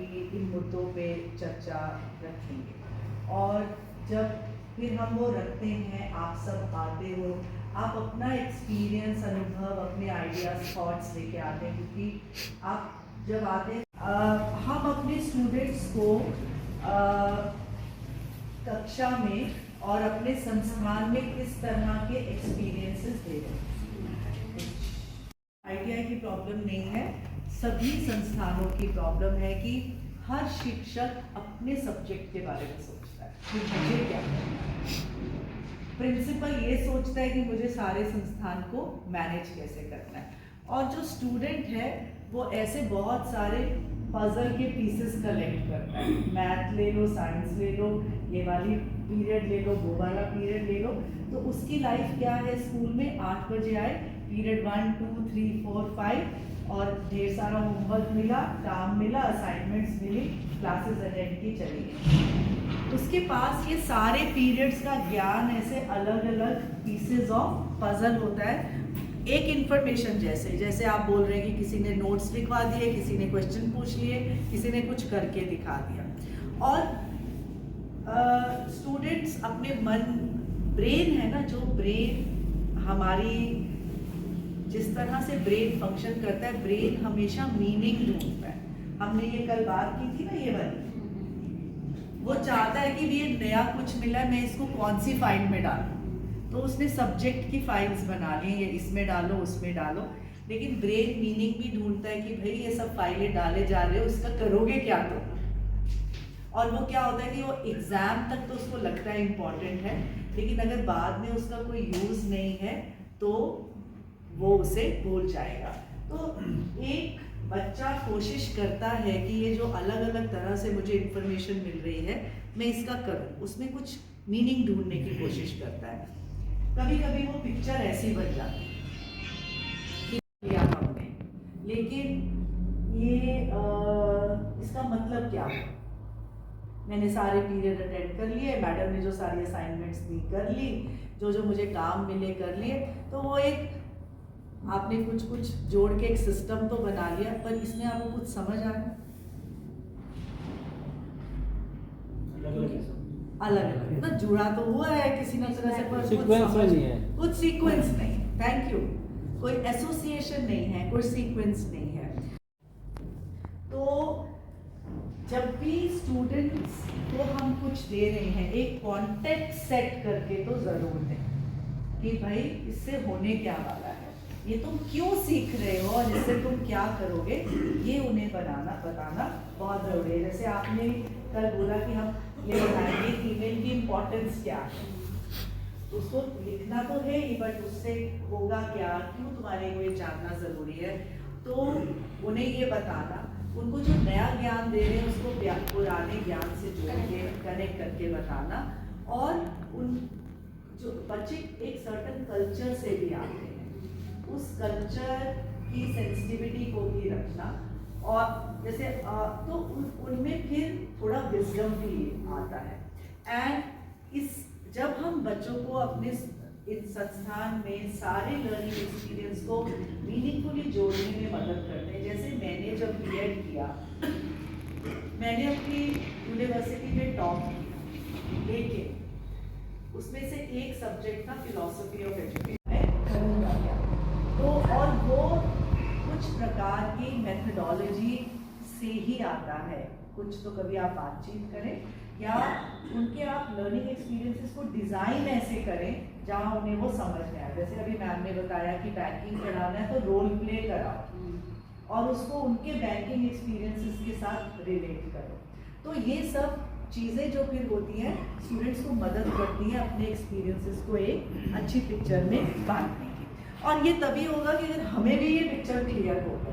कि इन मुद्दों पे चर्चा रखेंगे। और जब फिर हम वो रखते हैं, आप सब आते हो, आप अपना एक्सपीरियंस, अनुभव, अपने आइडियाज, थॉट्स लेके आते हैं, क्योंकि आप जब आते हैं हम अपने स्टूडेंट्स को कक्षा में और अपने संस्थान में किस तरह के एक्सपीरियंसेस दे रहे हैं। आईटीआई की प्रॉब्लम नहीं है, सभी संस्थानों की प्रॉब्लम है कि हर शिक्षक अपने सब्जेक्ट के बारे में सोचता है कि मुझे क्या करना है। प्रिंसिपल ये सोचता है कि मुझे सारे संस्थान को मैनेज कैसे करना है, और जो स्टूडेंट है वो ऐसे बहुत सारे पजल के पीसेस कलेक्ट करता है। मैथ ले लो, साइंस ले लो, ये वाली पीरियड ले लो, वो वाला पीरियड ले लो। तो उसकी लाइफ क्या है, स्कूल में 8 बजे आए, पीरियड 1 2 3 4 5 और ढेर सारा होमवर्क मिला, काम मिला, असाइनमेंट्स मिली, क्लासेस अटेंड की, चली गई। उसके पास ये सारे पीरियड्स का ज्ञान ऐसे अलग अलग पीसेस ऑफ पजल होता है। एक इन्फॉर्मेशन जैसे आप बोल रहे हैं कि किसी ने नोट्स लिखवा दिए, किसी ने क्वेश्चन पूछ लिए, किसी ने कुछ करके दिखा दिया, और स्टूडेंट्स अपने ब्रेन है ना, जो ब्रेन हमारी जिस तरह से ब्रेन फंक्शन करता है, ब्रेन हमेशा मीनिंग ढूंढता है। हमने ये कल बात की थी ना, ये वाली, वो चाहता है कि ये नया कुछ मिला है, मैं इसको कौन सी फाइल में डालूं। तो उसने सब्जेक्ट की फाइल्स बना ली, ये इसमें डालो, उसमें डालो, लेकिन ब्रेन मीनिंग भी ढूंढता है कि भाई ये सब फाइलें डाले जा रहे हो, उसका करोगे क्या तुम। और वो क्या होता है कि वो एग्जाम तक तो उसको लगता है इम्पोर्टेंट है, लेकिन अगर बाद में उसका कोई यूज नहीं है तो वो उसे भूल जाएगा। तो एक बच्चा कोशिश करता है कि ये जो अलग अलग तरह से मुझे इंफॉर्मेशन मिल रही है, मैं इसका करूं, उसमें कुछ मीनिंग ढूंढने की कोशिश करता है। कभी कभी वो पिक्चर ऐसी बन जाती है कि हमने, लेकिन ये इसका मतलब क्या है। मैंने सारे पीरियड अटेंड कर लिए, मैडम ने जो सारी असाइनमेंट्स दी कर ली, जो जो मुझे काम मिले कर लिए, तो वो एक आपने कुछ कुछ जोड़ के एक सिस्टम तो बना लिया, पर इसमें आपको कुछ समझ आ रहा है, अलग अलग मतलब जुड़ा तो हुआ है किसी न तरह से, पर सीक्वेंस नहीं है, कुछ सीक्वेंस नहीं। Thank you. कोई एसोसिएशन नहीं है, कोई सीक्वेंस नहीं है। तो जब भी स्टूडेंट्स को हम कुछ दे रहे हैं, एक कॉन्टेक्स्ट सेट करके तो जरूर दें कि भाई इससे होने क्या वाला है, ये तुम क्यों सीख रहे हो और इससे तुम क्या करोगे, ये उन्हें बताना बहुत जरूरी है। जैसे आपने कल बोला कि हम ये बताएंगे कि ईमेल की इम्पोर्टेंस क्या है, उसको लिखना तो है ही, बट उससे होगा क्या, क्यों तुम्हारे को ये जानना जरूरी है। तो उन्हें ये बताना, उनको जो नया ज्ञान दे रहे हैं उसको पुराने ज्ञान से जोड़ के कनेक्ट करके बताना, और उन जो बच्चे एक सर्टन कल्चर से भी आते हैं, उस कल्चर की सेंसिटिविटी को भी रखना, और जैसे तो उनमें फिर थोड़ा विजडम भी आता है। एंड जब हम बच्चों को अपने इस संस्थान में सारे लर्निंग एक्सपीरियंस को मीनिंगफुली जोड़ने में मदद करते हैं। जैसे मैंने जब बीएड किया, मैंने अपनी यूनिवर्सिटी में टॉप किया, लेकिन उसमें से एक सब्जेक्ट था फिलॉसफी ऑफ एजुकेशन। तो और वो कुछ प्रकार की मेथडोलॉजी से ही आता है, कुछ तो कभी आप बातचीत करें या उनके आप लर्निंग एक्सपीरियंसेस को डिज़ाइन ऐसे करें जहाँ उन्हें वो समझ में आए। जैसे अभी मैम ने बताया कि बैंकिंग पढ़ाना है तो रोल प्ले कराओ और उसको उनके बैंकिंग एक्सपीरियंसेस के साथ रिलेट करो। तो ये सब चीज़ें जो फिर होती हैं स्टूडेंट्स को मदद करती हैं अपने एक्सपीरियंसेस को एक अच्छी पिक्चर में बांटने की। और ये तभी होगा कि अगर हमें भी ये पिक्चर क्लियर होगा